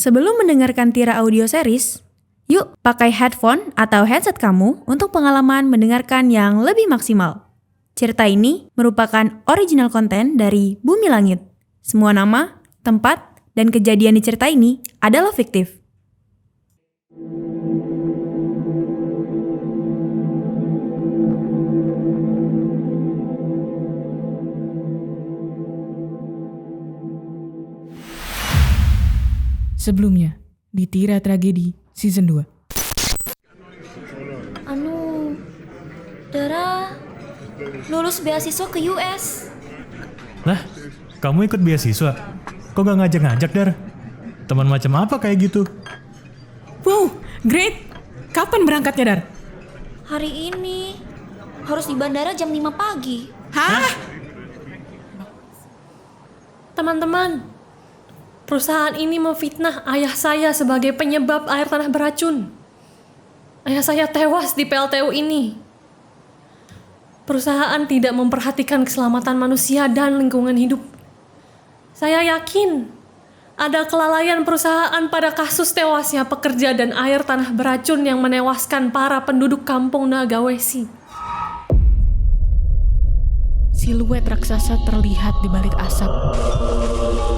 Sebelum mendengarkan Tira Audio Series, yuk pakai headphone atau headset kamu untuk pengalaman mendengarkan yang lebih maksimal. Cerita ini merupakan original konten dari Bumi Langit. Semua nama, tempat, dan kejadian di cerita ini adalah fiktif. Sebelumnya, di Tira Tragedi Season 2. Dara lulus beasiswa ke US. Lah, kamu ikut beasiswa? Kok gak ngajak-ngajak, Dar? Teman macam apa kayak gitu? Wow, great! Kapan berangkatnya, Dar? Hari ini harus di bandara jam 5 pagi. Hah? Teman-teman, perusahaan ini memfitnah ayah saya sebagai penyebab air tanah beracun. Ayah saya tewas di PLTU ini. Perusahaan tidak memperhatikan keselamatan manusia dan lingkungan hidup. Saya yakin ada kelalaian perusahaan pada kasus tewasnya pekerja dan air tanah beracun yang menewaskan para penduduk kampung Nagawesi. Siluet raksasa terlihat di balik asap.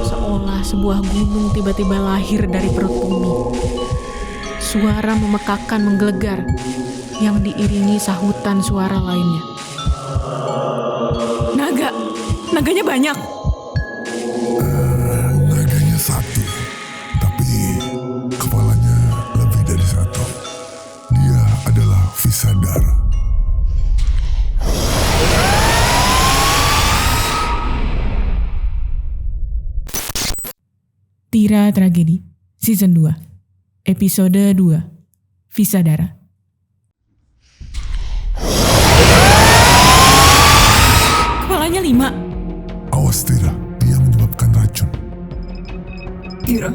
Seolah sebuah gunung tiba-tiba lahir dari perut bumi. Suara memekakan menggelegar yang diiringi sahutan suara lainnya. Naganya banyak. Naganya satu, tapi kepalanya lebih dari satu. Dia adalah Visadara. Tira Tragedi Season 2 Episode 2 Visadara. Kepalanya 5. Awas Tira, dia menyebabkan racun. Tira,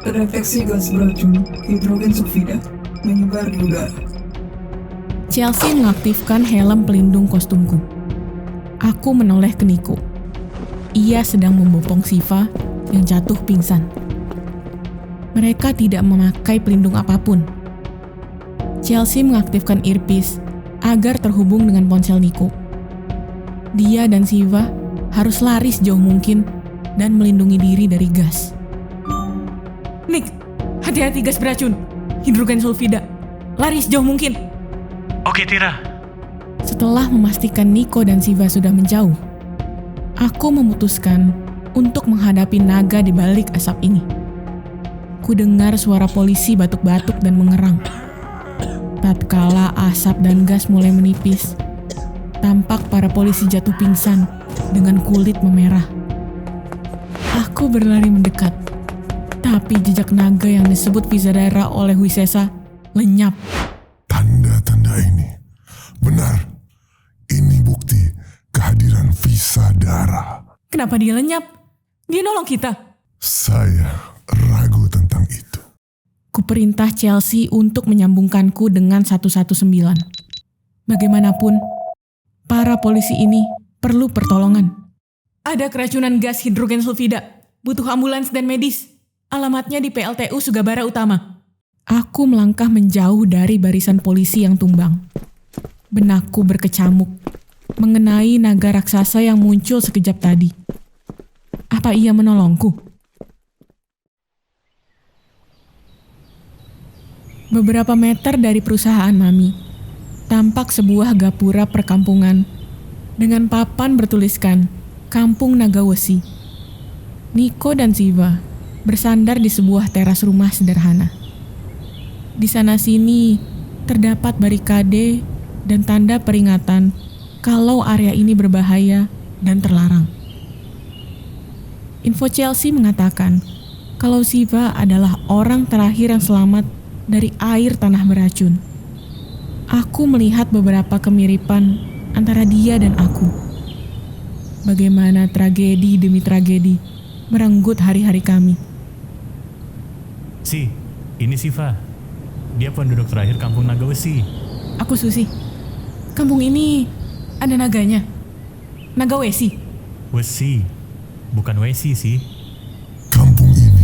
terdeteksi gas beracun hidrogen sulfida menyebar di udara. Chelsea mengaktifkan helm pelindung kostumku. Aku menoleh ke Nico. Ia sedang membopong Siva yang jatuh pingsan. Mereka tidak memakai pelindung apapun. Chelsea mengaktifkan earpiece agar terhubung dengan ponsel Nico. Dia dan Siva harus lari sejauh mungkin dan melindungi diri dari gas. Nick, hati-hati gas beracun. Hidrogen sulfida. Lari sejauh mungkin. Oke, Tira. Setelah memastikan Nico dan Siva sudah menjauh, aku memutuskan untuk menghadapi naga di balik asap ini. Ku dengar suara polisi batuk-batuk dan mengerang. Tatkala asap dan gas mulai menipis, tampak para polisi jatuh pingsan dengan kulit memerah. Aku berlari mendekat, tapi jejak naga yang disebut Visadara oleh Wisesa lenyap. Tanda-tanda ini benar. Ini bukti kehadiran Visadara. Kenapa dia lenyap? Dia nolong kita. Saya ragu tentang itu. Kuperintah Chelsea untuk menyambungkanku dengan 119. Bagaimanapun, para polisi ini perlu pertolongan. Ada keracunan gas hidrogen sulfida. Butuh ambulans dan medis. Alamatnya di PLTU Sugabara Utama. Aku melangkah menjauh dari barisan polisi yang tumbang. Benakku berkecamuk mengenai naga raksasa yang muncul sekejap tadi. Apa ia menolongku? Beberapa meter dari perusahaan Mami, tampak sebuah gapura perkampungan dengan papan bertuliskan Kampung Nagawesi. Nico dan Siva bersandar di sebuah teras rumah sederhana. Di sana-sini terdapat barikade dan tanda peringatan kalau area ini berbahaya dan terlarang. Info Chelsea mengatakan kalau Siva adalah orang terakhir yang selamat dari air tanah beracun. Aku melihat beberapa kemiripan antara dia dan aku. Bagaimana tragedi demi tragedi merenggut hari-hari kami. Ini Siva. Dia penduduk terakhir kampung Nagawesi. Aku Susi. Kampung ini ada naganya. Nagawesi. Wesi, bukan Wesi sih. Kampung ini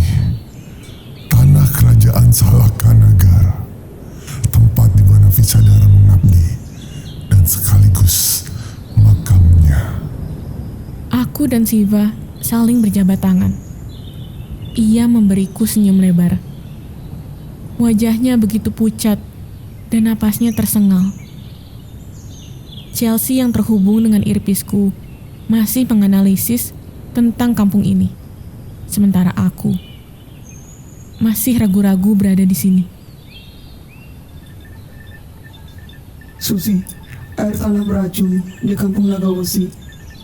Aku dan Siva saling berjabat tangan. Ia memberiku senyum lebar. Wajahnya begitu pucat dan napasnya tersengal. Chelsea yang terhubung dengan earpiece-ku masih menganalisis tentang kampung ini. Sementara aku masih ragu-ragu berada di sini. Susi, air tanah beracun di kampung Nagawesi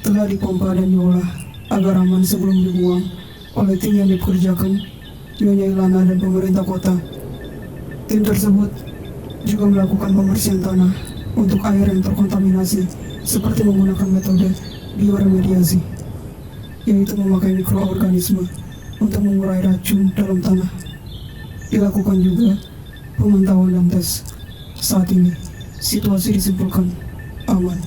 telah dipompa dan diolah agar aman sebelum dibuang oleh tim yang dipekerjakan Nyonya Ilana dan pemerintah kota. Tim tersebut juga melakukan pembersihan tanah untuk air yang terkontaminasi seperti menggunakan metode bioremediasi, yaitu memakai mikroorganisme untuk mengurai racun dalam tanah. Dilakukan juga pemantauan dan tes. Saat ini, situasi disimpulkan aman.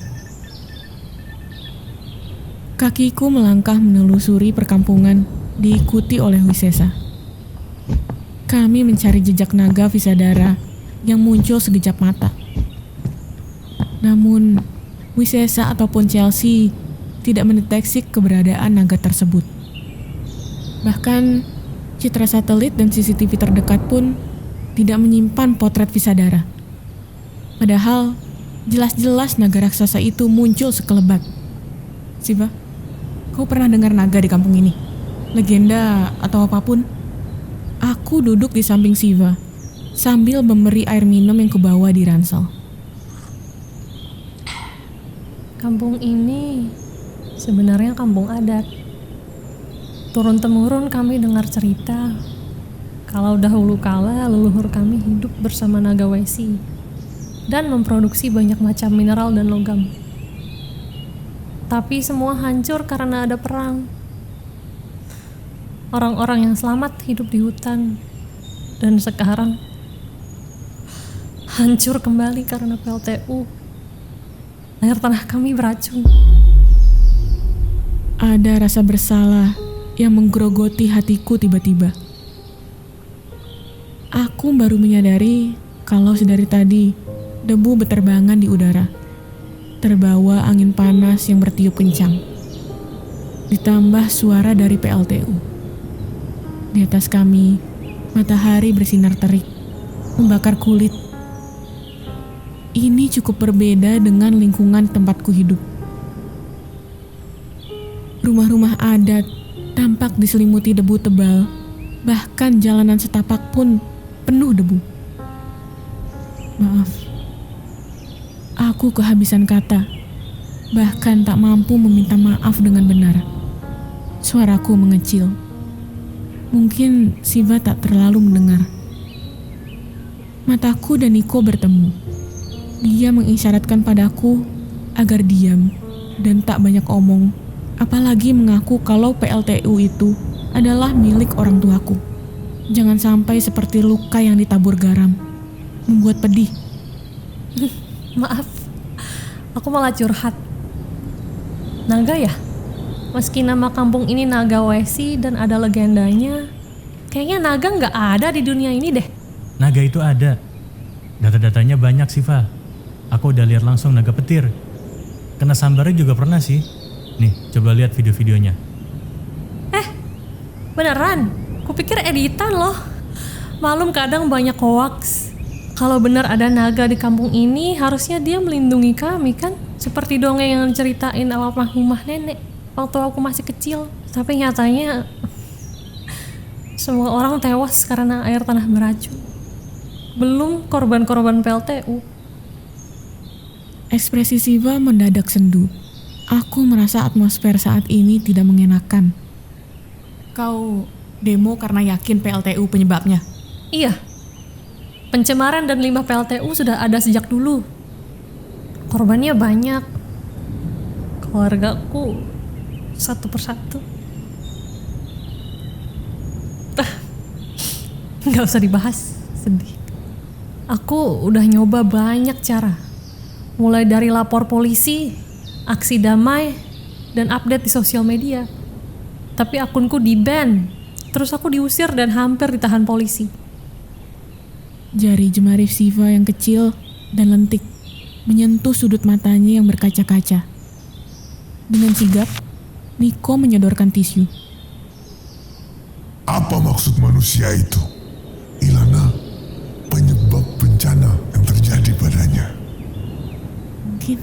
Kakiku melangkah menelusuri perkampungan diikuti oleh Wisesa. Kami mencari jejak naga Visadara yang muncul sekejap mata. Namun, Wisesa ataupun Chelsea tidak mendeteksi keberadaan naga tersebut. Bahkan, citra satelit dan CCTV terdekat pun tidak menyimpan potret Visadara. Padahal, jelas-jelas naga raksasa itu muncul sekelebat. Siva, kau pernah dengar naga di kampung ini? Legenda atau apapun? Aku duduk di samping Siva sambil memberi air minum yang kubawa di ransel. Kampung ini sebenarnya kampung adat. Turun-temurun kami dengar cerita kalau dahulu kala leluhur kami hidup bersama Nagawesi dan memproduksi banyak macam mineral dan logam. Tapi semua hancur karena ada perang. Orang-orang yang selamat hidup di hutan dan sekarang hancur kembali karena PLTU. Air tanah kami beracun. Ada rasa bersalah yang menggerogoti hatiku tiba-tiba. Aku baru menyadari kalau sedari tadi debu beterbangan di udara, terbawa angin panas yang bertiup kencang. Ditambah suara dari PLTU. Di atas kami, matahari bersinar terik, membakar kulit. Ini cukup berbeda dengan lingkungan tempatku hidup. Rumah-rumah adat tampak diselimuti debu tebal, bahkan jalanan setapak pun penuh debu. Maaf, aku kehabisan kata, bahkan tak mampu meminta maaf dengan benar. Suaraku mengecil. Mungkin Siva tak terlalu mendengar. Mataku dan Niko bertemu. Dia mengisyaratkan padaku agar diam dan tak banyak omong, apalagi mengaku kalau PLTU itu adalah milik orang tuaku. Jangan sampai seperti luka yang ditabur garam, membuat pedih. Maaf, aku malah curhat. Naga ya? Meski nama kampung ini Nagawesi dan ada legendanya, kayaknya naga nggak ada di dunia ini deh. Naga itu ada. Data-datanya banyak sih, Fa. Aku udah lihat langsung naga petir. Kena sambarnya juga pernah sih. Nih, coba lihat video-videonya. Beneran? Kupikir editan loh. Malum kadang banyak hoax. Kalau benar ada naga di kampung ini, harusnya dia melindungi kami kan? Seperti dongeng yang ceritain almarhumah nenek waktu aku masih kecil. Tapi nyatanya semua orang tewas karena air tanah beracun. Belum korban-korban PLTU. Ekspresi Siva mendadak sendu. Aku merasa atmosfer saat ini tidak mengenakan. Kau demo karena yakin PLTU penyebabnya? Iya. Pencemaran dan limbah PLTU sudah ada sejak dulu. Korbannya banyak. Keluargaku satu persatu. Nggak usah dibahas, sedih. Aku udah nyoba banyak cara. Mulai dari lapor polisi, aksi damai, dan update di sosial media. Tapi akunku di-ban. Terus aku diusir dan hampir ditahan polisi. Jari jemari Siva yang kecil dan lentik menyentuh sudut matanya yang berkaca-kaca. Dengan sigap, Niko menyodorkan tisu. Apa maksud manusia itu? Ilana, penyebab bencana yang terjadi padanya. Mungkin.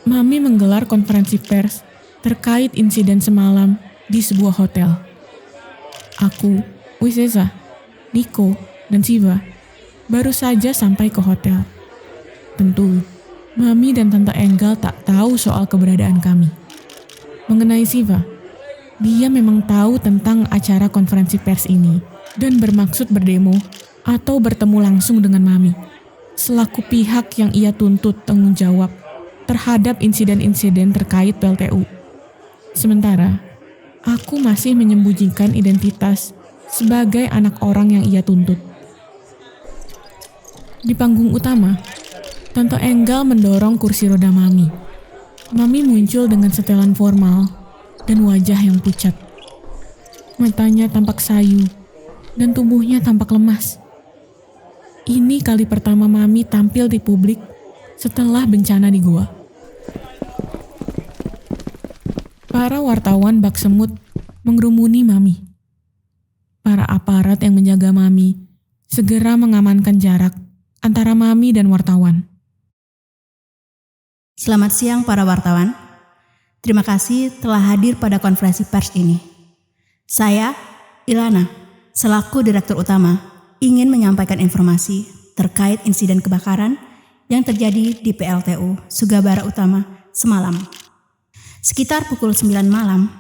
Mami menggelar konferensi pers terkait insiden semalam di sebuah hotel. Aku, Wisesa, Niko, dan Siva baru saja sampai ke hotel. Tentu, Mami dan Tante Enggal tak tahu soal keberadaan kami. Mengenai Siva, dia memang tahu tentang acara konferensi pers ini dan bermaksud berdemo atau bertemu langsung dengan Mami, selaku pihak yang ia tuntut tanggung jawab terhadap insiden-insiden terkait PLTU. Sementara, aku masih menyembunyikan identitas sebagai anak orang yang ia tuntut. Di panggung utama, Tante Enggal mendorong kursi roda Mami. Mami muncul dengan setelan formal dan wajah yang pucat. Matanya tampak sayu dan tubuhnya tampak lemas. Ini kali pertama Mami tampil di publik setelah bencana di gua. Para wartawan bak semut mengerumuni Mami. Para aparat yang menjaga Mami segera mengamankan jarak antara Mami dan wartawan. Selamat siang para wartawan. Terima kasih telah hadir pada konferensi pers ini. Saya, Ilana, selaku Direktur Utama, ingin menyampaikan informasi terkait insiden kebakaran yang terjadi di PLTU Sugabara Utama semalam. Sekitar pukul 9 malam,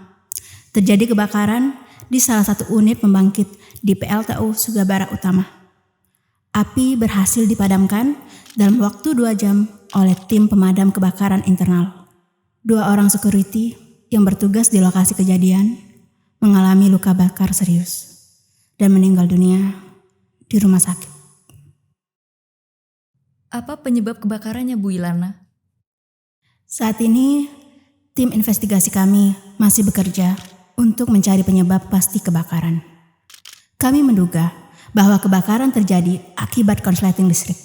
terjadi kebakaran di salah satu unit pembangkit di PLTU Sugabara Utama. Api berhasil dipadamkan dalam waktu 2 jam oleh tim pemadam kebakaran internal. 2 orang security yang bertugas di lokasi kejadian mengalami luka bakar serius dan meninggal dunia di rumah sakit. Apa penyebab kebakarannya, Bu Ilana? Saat ini, tim investigasi kami masih bekerja untuk mencari penyebab pasti kebakaran. Kami menduga bahwa kebakaran terjadi akibat korsleting listrik.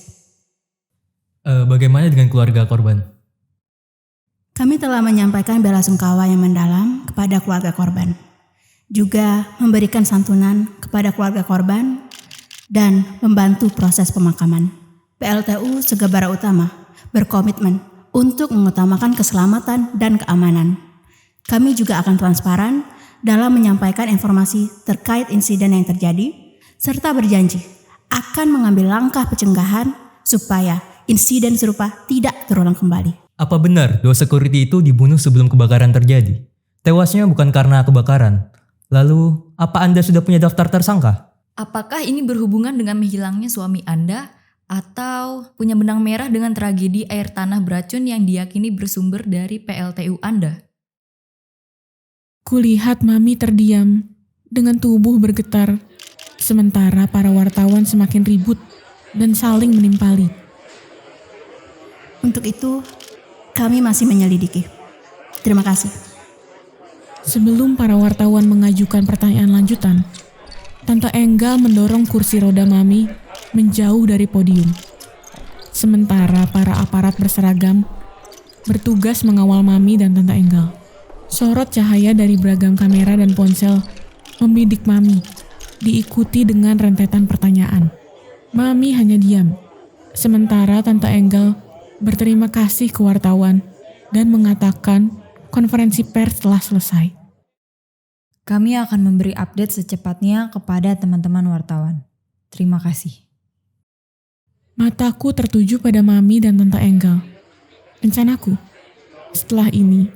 Bagaimana dengan keluarga korban? Kami telah menyampaikan belasungkawa yang mendalam kepada keluarga korban, juga memberikan santunan kepada keluarga korban dan membantu proses pemakaman. PLTU Sugabara Utama berkomitmen untuk mengutamakan keselamatan dan keamanan. Kami juga akan transparan dalam menyampaikan informasi terkait insiden yang terjadi, serta berjanji akan mengambil langkah pencegahan supaya insiden serupa tidak terulang kembali. Apa benar 2 security itu dibunuh sebelum kebakaran terjadi? Tewasnya bukan karena kebakaran. Lalu, apa Anda sudah punya daftar tersangka? Apakah ini berhubungan dengan menghilangnya suami Anda atau punya benang merah dengan tragedi air tanah beracun yang diyakini bersumber dari PLTU Anda? Kulihat Mami terdiam dengan tubuh bergetar, sementara para wartawan semakin ribut dan saling menimpali. Untuk itu, kami masih menyelidiki. Terima kasih. Sebelum para wartawan mengajukan pertanyaan lanjutan, Tante Enggal mendorong kursi roda Mami menjauh dari podium. Sementara para aparat berseragam bertugas mengawal Mami dan Tante Enggal. Sorot cahaya dari beragam kamera dan ponsel membidik Mami, diikuti dengan rentetan pertanyaan. Mami hanya diam, sementara Tante Enggal berterima kasih ke wartawan dan mengatakan konferensi pers telah selesai. Kami akan memberi update secepatnya kepada teman-teman wartawan. Terima kasih. Mataku tertuju pada Mami dan Tante Enggal. Rencanaku, setelah ini,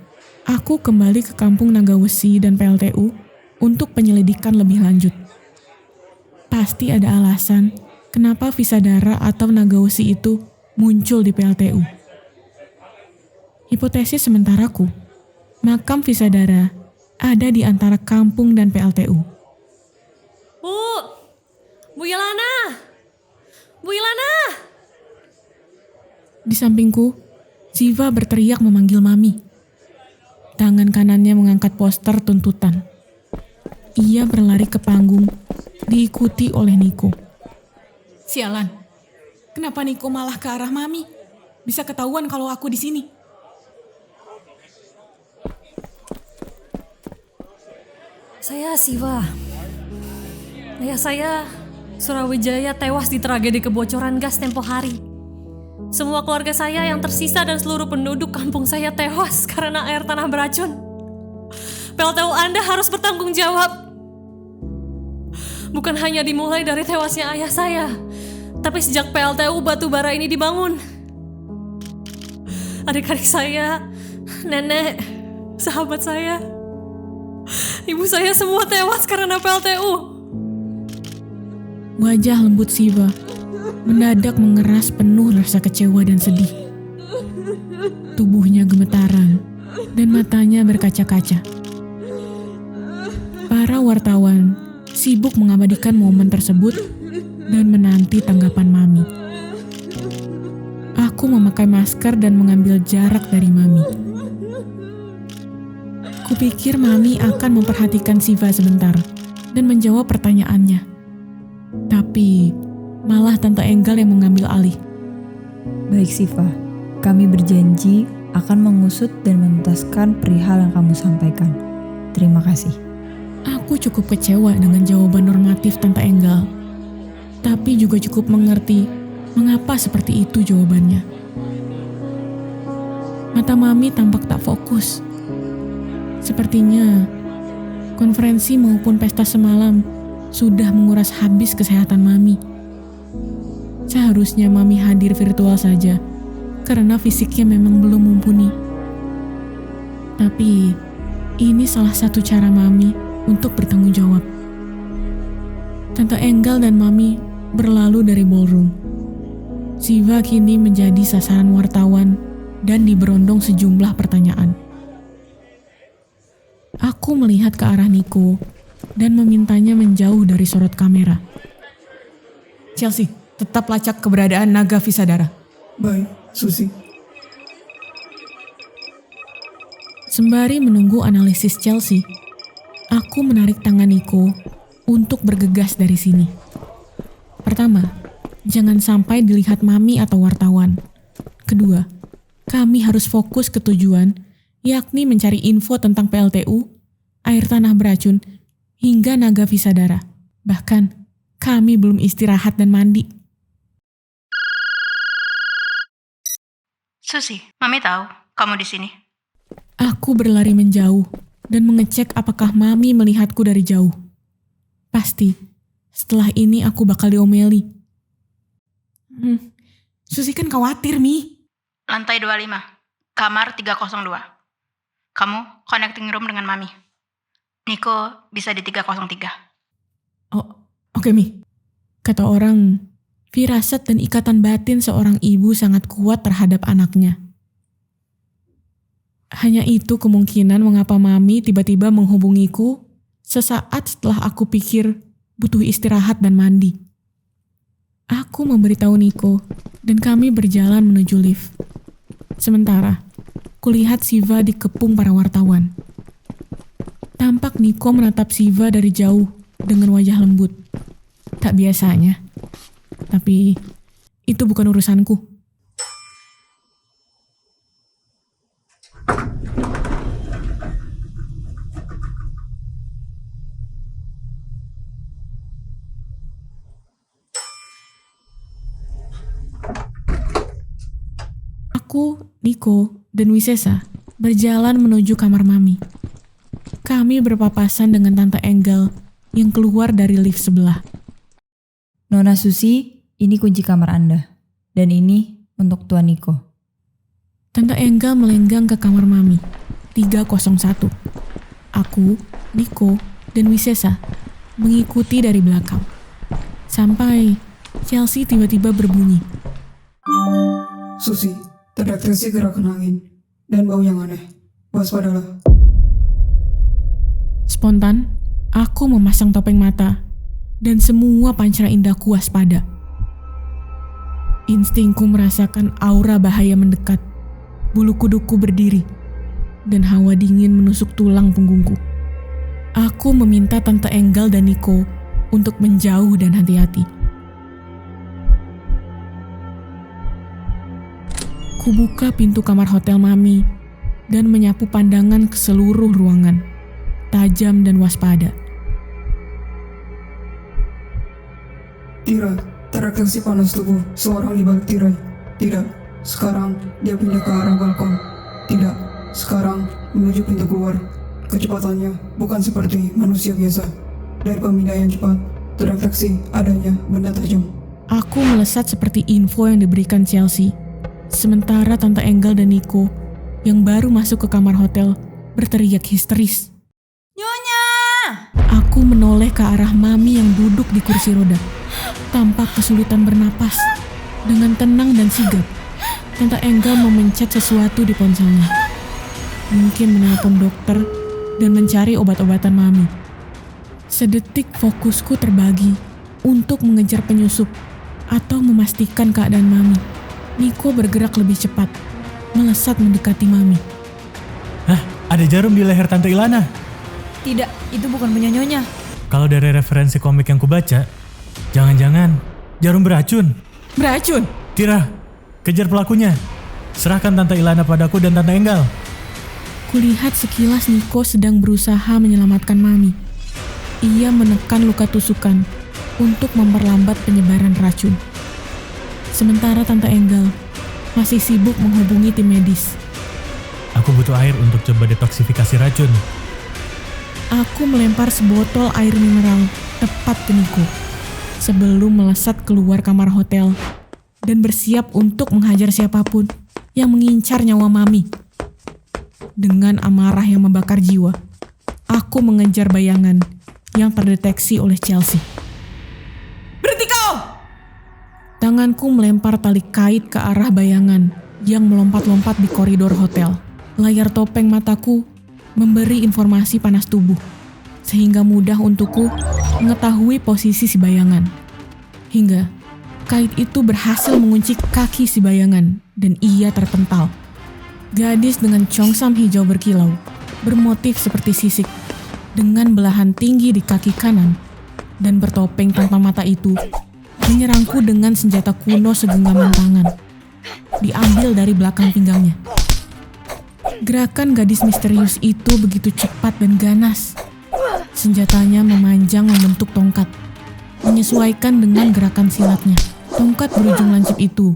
aku kembali ke kampung Nagawesi dan PLTU untuk penyelidikan lebih lanjut. Pasti ada alasan kenapa Visadara atau Nagawesi itu muncul di PLTU. Hipotesis sementaraku, makam Visadara ada di antara kampung dan PLTU. Bu Ilana! Bu Ilana! Di sampingku, Siva berteriak memanggil Mami. Tangan kanannya mengangkat poster tuntutan. Ia berlari ke panggung, diikuti oleh Niko. Sialan, kenapa Niko malah ke arah Mami? bisa ketahuan kalau aku di sini. Saya Siva. Ayah saya, Surawijaya, tewas di tragedi kebocoran gas tempo hari. Semua keluarga saya yang tersisa dan seluruh penduduk kampung saya tewas karena air tanah beracun. PLTU Anda harus bertanggung jawab. Bukan hanya dimulai dari tewasnya ayah saya, tapi sejak PLTU batubara ini dibangun. Adik-adik saya, nenek, sahabat saya, ibu saya semua tewas karena PLTU. Wajah lembut Siva mendadak mengeras penuh rasa kecewa dan sedih. Tubuhnya gemetaran dan matanya berkaca-kaca. Para wartawan sibuk mengabadikan momen tersebut dan menanti tanggapan Mami. Aku memakai masker dan mengambil jarak dari Mami. Kupikir Mami akan memperhatikan Siva sebentar dan menjawab pertanyaannya. Tapi malah Tante Enggal yang mengambil alih. Baik Siva, kami berjanji akan mengusut dan menuntaskan perihal yang kamu sampaikan. Terima kasih. Aku cukup kecewa dengan jawaban normatif Tante Enggal. Tapi juga cukup mengerti mengapa seperti itu jawabannya. Mata Mami tampak tak fokus. Sepertinya konferensi maupun pesta semalam sudah menguras habis kesehatan Mami. Seharusnya Mami hadir virtual saja karena fisiknya memang belum mumpuni. Tapi ini salah satu cara Mami untuk bertanggung jawab. Tante Enggal dan Mami berlalu dari ballroom. Siva kini menjadi sasaran wartawan dan diberondong sejumlah pertanyaan. Aku melihat ke arah Niko dan memintanya menjauh dari sorot kamera. Chelsea, tetap lacak keberadaan naga Visadara. Baik, Susi. Sembari menunggu analisis Chelsea, aku menarik tangan Niko untuk bergegas dari sini. Pertama, jangan sampai dilihat Mami atau wartawan. Kedua, kami harus fokus ke tujuan, yakni mencari info tentang PLTU, air tanah beracun, hingga naga Visadara. Bahkan, kami belum istirahat dan mandi. Susi, Mami tahu kamu di sini. Aku berlari menjauh dan mengecek apakah Mami melihatku dari jauh. Pasti, setelah ini aku bakal diomeli. Susi kan khawatir, Mi. Lantai 25, kamar 302. Kamu connecting room dengan Mami. Niko bisa di 303. Oh, oke, Mi. Kata orang, firasat dan ikatan batin seorang ibu sangat kuat terhadap anaknya. Hanya itu kemungkinan mengapa Mami tiba-tiba menghubungiku sesaat setelah aku pikir butuh istirahat dan mandi. Aku memberitahu Niko dan kami berjalan menuju lift. Sementara, kulihat Siva dikepung para wartawan. Tampak Niko menatap Siva dari jauh dengan wajah lembut. Tak biasanya. Tapi itu bukan urusanku. Aku, Niko, dan Wisesa berjalan menuju kamar Mami. Kami berpapasan dengan Tante Enggal yang keluar dari lift sebelah. Nona Susi, ini kunci kamar Anda. Dan ini untuk Tuan Niko. Tante Enggal melenggang ke kamar Mami, 301. Aku, Niko, dan Wisesa mengikuti dari belakang. Sampai Chelsea tiba-tiba berbunyi. Susi, terdeteksi gerakan angin dan bau yang aneh. Waspadalah. Spontan, aku memasang topeng mata dan semua pancara indahku waspada. Instingku merasakan aura bahaya mendekat. Bulu kuduku berdiri dan hawa dingin menusuk tulang punggungku. Aku meminta Tante Enggal dan Niko untuk menjauh dan hati-hati. Kubuka pintu kamar hotel Mami dan menyapu pandangan ke seluruh ruangan, tajam dan waspada. Tira, terdeteksi panas tubuh seorang di balik tirai. Tidak, sekarang dia pindah ke arah balkon. Tidak, sekarang menuju pintu keluar. Kecepatannya bukan seperti manusia biasa. Dari pemindaian cepat, terdeteksi adanya benda tajam. Aku melesat seperti info yang diberikan Chelsea. Sementara Tante Engel dan Nico yang baru masuk ke kamar hotel berteriak histeris. Nyonya! Aku menoleh ke arah Mami yang duduk di kursi roda. Tampak kesulitan bernapas. Dengan tenang dan sigap, Tante Engel memencet sesuatu di ponselnya. Mungkin menelpon dokter dan mencari obat-obatan Mami. Sedetik fokusku terbagi untuk mengejar penyusup atau memastikan keadaan Mami. Nico bergerak lebih cepat, melesat mendekati Mami. Hah, ada jarum di leher Tante Ilana. Tidak, itu bukan punya Nyonya. Kalau dari referensi komik yang kubaca, jangan-jangan jarum beracun. Beracun? Tira, kejar pelakunya. Serahkan Tante Ilana padaku dan Tante Engel. Kulihat sekilas Nico sedang berusaha menyelamatkan Mami. Ia menekan luka tusukan untuk memperlambat penyebaran racun. Sementara Tante Engel masih sibuk menghubungi tim medis. Aku butuh air untuk coba detoksifikasi racun. Aku melempar sebotol air mineral tepat ke Nico sebelum melesat keluar kamar hotel dan bersiap untuk menghajar siapapun yang mengincar nyawa Mami. Dengan amarah yang membakar jiwa, aku mengejar bayangan yang terdeteksi oleh Chelsea. Berhenti kau! Tanganku melempar tali kait ke arah bayangan yang melompat-lompat di koridor hotel. Layar topeng mataku memberi informasi panas tubuh, sehingga mudah untukku mengetahui posisi si bayangan. Hingga kait itu berhasil mengunci kaki si bayangan dan ia terpental. Gadis dengan congsam hijau berkilau, bermotif seperti sisik, dengan belahan tinggi di kaki kanan, dan bertopeng tanpa mata itu, menyerangku dengan senjata kuno segenggaman tangan, diambil dari belakang pinggangnya. Gerakan gadis misterius itu begitu cepat dan ganas. Senjatanya memanjang membentuk tongkat, menyesuaikan dengan gerakan silatnya. Tongkat berujung lancip itu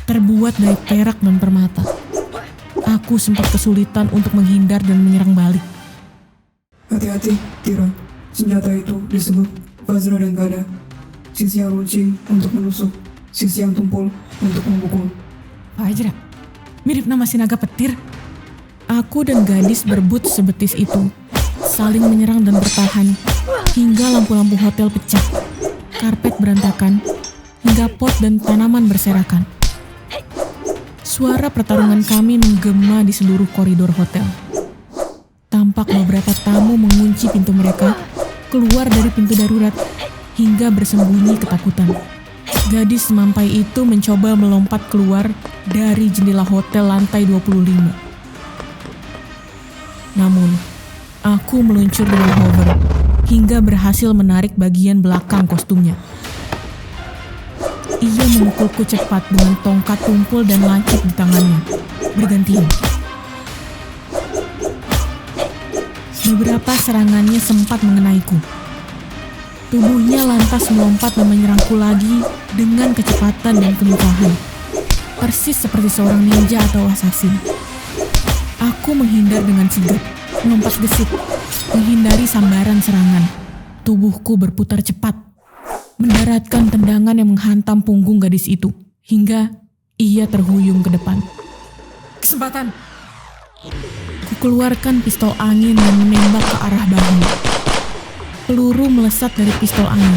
terbuat dari perak dan permata. Aku sempat kesulitan untuk menghindar dan menyerang balik. Hati-hati, Tira. Senjata itu disebut Vajra dan Gada. Sisi yang runcing untuk menusuk, sisi yang tumpul untuk memukul. Vajra? Mirip nama si naga petir. Aku dan gadis berebut sebetis itu, saling menyerang dan bertahan, hingga lampu-lampu hotel pecah, karpet berantakan, hingga pot dan tanaman berserakan. Suara pertarungan kami menggema di seluruh koridor hotel. Tampak beberapa tamu mengunci pintu mereka, keluar dari pintu darurat, hingga bersembunyi ketakutan. Gadis semampai itu mencoba melompat keluar dari jendela hotel lantai 25. Namun, aku meluncur dengan hover, hingga berhasil menarik bagian belakang kostumnya. Ia memukulku cepat dengan tongkat tumpul dan lancip di tangannya, bergantian. Beberapa serangannya sempat mengenaiku. Tubuhnya lantas melompat dan menyerangku lagi dengan kecepatan dan kelincahan, persis seperti seorang ninja atau asasin. Aku menghindar dengan sigap, melompat gesit, menghindari sambaran serangan. Tubuhku berputar cepat, mendaratkan tendangan yang menghantam punggung gadis itu, hingga ia terhuyung ke depan. Kesempatan! Kukeluarkan pistol angin dan menembak ke arah bahu. Peluru melesat dari pistol angin.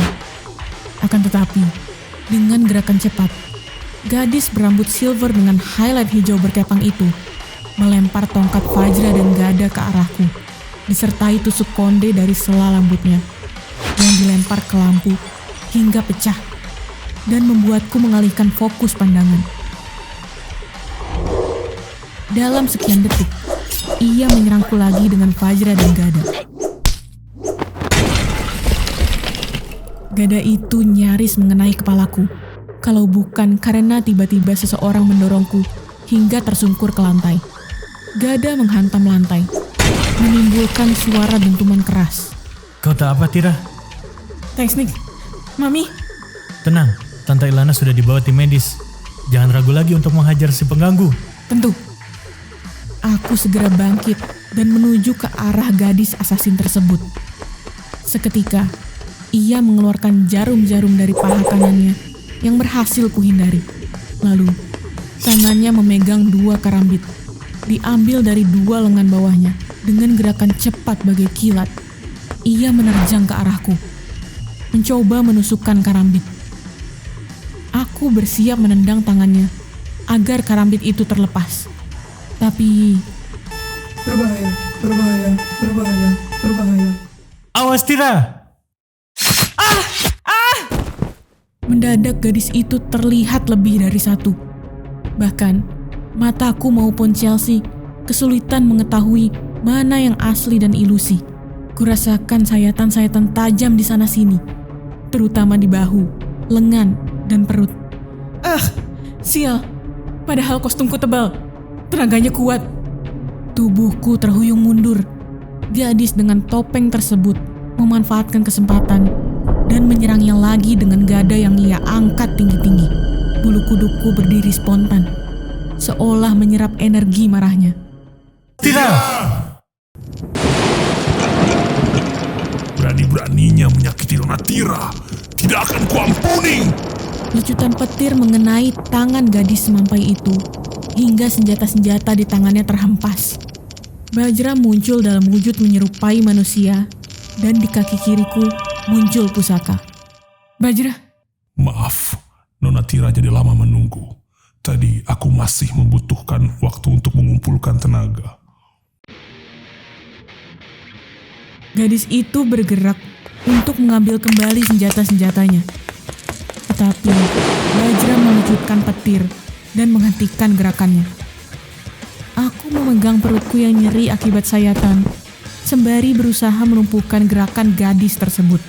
Akan tetapi, dengan gerakan cepat, gadis berambut silver dengan highlight hijau berkepang itu melempar tongkat Vajra dan Gada ke arahku, disertai tusuk konde dari sela rambutnya yang dilempar ke lampu hingga pecah dan membuatku mengalihkan fokus pandangan. Dalam sekian detik, ia menyerangku lagi dengan Vajra dan Gada. Gada itu nyaris mengenai kepalaku, kalau bukan karena tiba-tiba seseorang mendorongku hingga tersungkur ke lantai. Gada menghantam lantai, menimbulkan suara dentuman keras. Kau tak apa, Tira? Thanks, Nick. Mami. Tenang, Tante Ilana sudah dibawa tim medis. Jangan ragu lagi untuk menghajar si pengganggu. Tentu. Aku segera bangkit dan menuju ke arah gadis asasin tersebut. Seketika, ia mengeluarkan jarum-jarum dari paha kanannya yang berhasil kuhindari. Lalu, tangannya memegang 2 karambit. Diambil dari 2 lengan bawahnya dengan gerakan cepat bagai kilat. Ia menerjang ke arahku, mencoba menusukkan karambit. Aku bersiap menendang tangannya agar karambit itu terlepas. Tapi... Berbahaya, berbahaya, berbahaya, berbahaya. Awas, Tira! Mendadak gadis itu terlihat lebih dari satu. Bahkan, mataku maupun Chelsea kesulitan mengetahui mana yang asli dan ilusi. Kurasakan sayatan-sayatan tajam di sana-sini, terutama di bahu, lengan, dan perut. Sial! Padahal kostumku tebal, tenaganya kuat. Tubuhku terhuyung mundur. Gadis dengan topeng tersebut memanfaatkan kesempatan dan menyerangnya lagi dengan gada yang ia angkat tinggi-tinggi. Bulu kudukku berdiri spontan, seolah menyerap energi marahnya. Tira! Berani-beraninya menyakiti Nona Tira. Tidak akan kuampuni. Lecutan petir mengenai tangan gadis semampai itu, hingga senjata-senjata di tangannya terhempas. Bajra muncul dalam wujud menyerupai manusia, dan di kaki kiriku muncul pusaka. Bajra. Maaf, Nona Tira jadi lama menunggu. Tadi aku masih membutuhkan waktu untuk mengumpulkan tenaga. Gadis itu bergerak untuk mengambil kembali senjata-senjatanya. Tetapi Bajra meluncurkan petir dan menghentikan gerakannya. Aku memegang perutku yang nyeri akibat sayatan, sembari berusaha melumpuhkan gerakan gadis tersebut.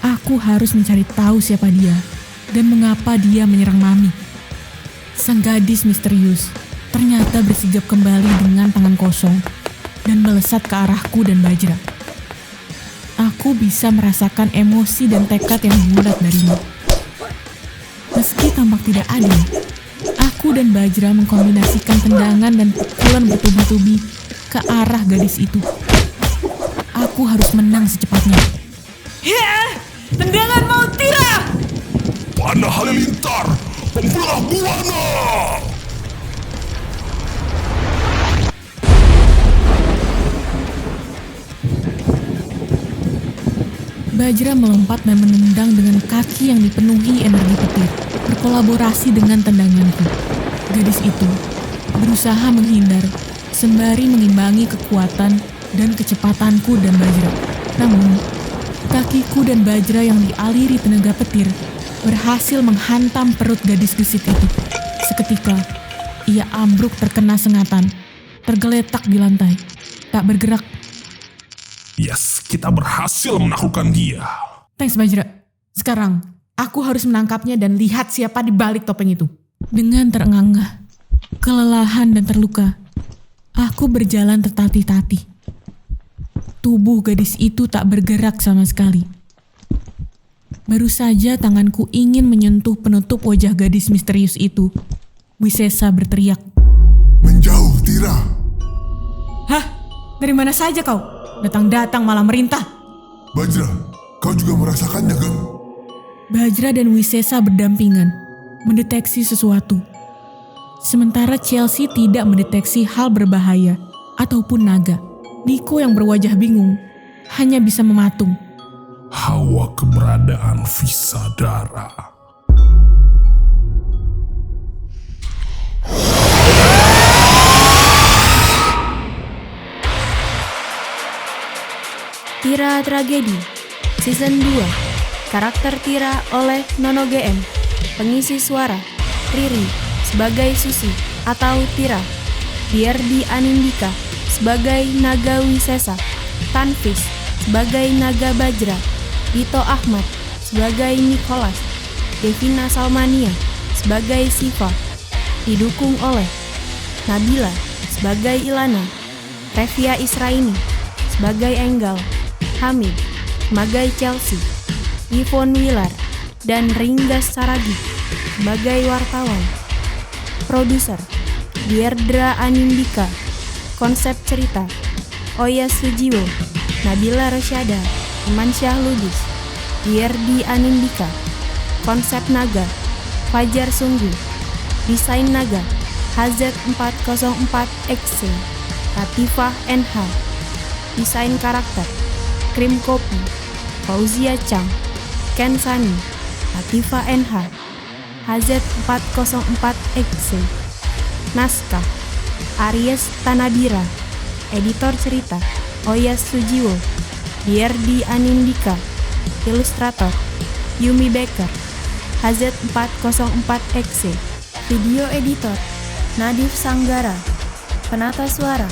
Aku harus mencari tahu siapa dia dan mengapa dia menyerang Mami. Sang gadis misterius ternyata bersigap kembali dengan tangan kosong dan melesat ke arahku dan Bajra. Aku bisa merasakan emosi dan tekad yang bulat darinya. Meski tampak tidak adil, aku dan Bajra mengkombinasikan tendangan dan pukulan bertubi-tubi ke arah gadis itu. Aku harus menang secepatnya. Tendangan mau Tira! Panah halilintar, pembelah buana! Bajra melompat dan menendang dengan kaki yang dipenuhi energi petir, berkolaborasi dengan tendanganku. Gadis itu berusaha menghindar, sembari mengimbangi kekuatan dan kecepatanku dan Bajra. Namun, kakiku dan Bajra yang dialiri tenaga petir berhasil menghantam perut gadis gesit itu. Seketika, ia ambruk terkena sengatan, tergeletak di lantai, tak bergerak. Yes, kita berhasil menaklukkan dia. Thanks Bajra. Sekarang, aku harus menangkapnya dan lihat siapa di balik topeng itu. Dengan terengah-engah, kelelahan dan terluka, aku berjalan tertatih-tatih. Tubuh gadis itu tak bergerak sama sekali. Baru saja tanganku ingin menyentuh penutup wajah gadis misterius itu, Wisesa berteriak. Menjauh, Tira. Hah? Dari mana saja kau? Datang-datang malah merintah. Bajra, kau juga merasakannya kan? Bajra dan Wisesa berdampingan, mendeteksi sesuatu. Sementara Chelsea tidak mendeteksi hal berbahaya ataupun naga. Nico yang berwajah bingung hanya bisa mematung. Hawa keberadaan Visadara. Tira Tragedi Season 2. Karakter Tira oleh Nono GM. Pengisi suara Riri sebagai Susi atau Tira, Dierdi Anindika sebagai Naga Wisesa, Tanfis sebagai Naga Bajra, Dito Ahmad sebagai Nicholas, Devina Salmania sebagai Siva. Didukung oleh Nabila sebagai Ilana, Revia Israini sebagai Enggal, Hamid sebagai Chelsea, Yvonne Wilar, dan Ringgas Saragi sebagai wartawan. Produser Dierdra Anindika. Konsep cerita Oya Sujiwo, Nabila Rosyada, Imansyah Lubis, Dierdi Anindika. Konsep naga Fajar Sunggu. Desain naga HZ404XC Latifah NH. Desain karakter Krim Kopi Fauzia Chang, Ken Sani, Latifah NH. HZ404XC. Naskah Aries Tanabira. Editor cerita Oya Sujiwo, Dierdi Anindika. Ilustrator Yumi Becker. HZ404XC. Video editor Nadif Sanggara. Penata suara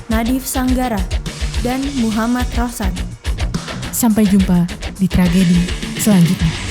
Nadif Sanggara dan Muhammad Rosan. Sampai jumpa di tragedi selanjutnya.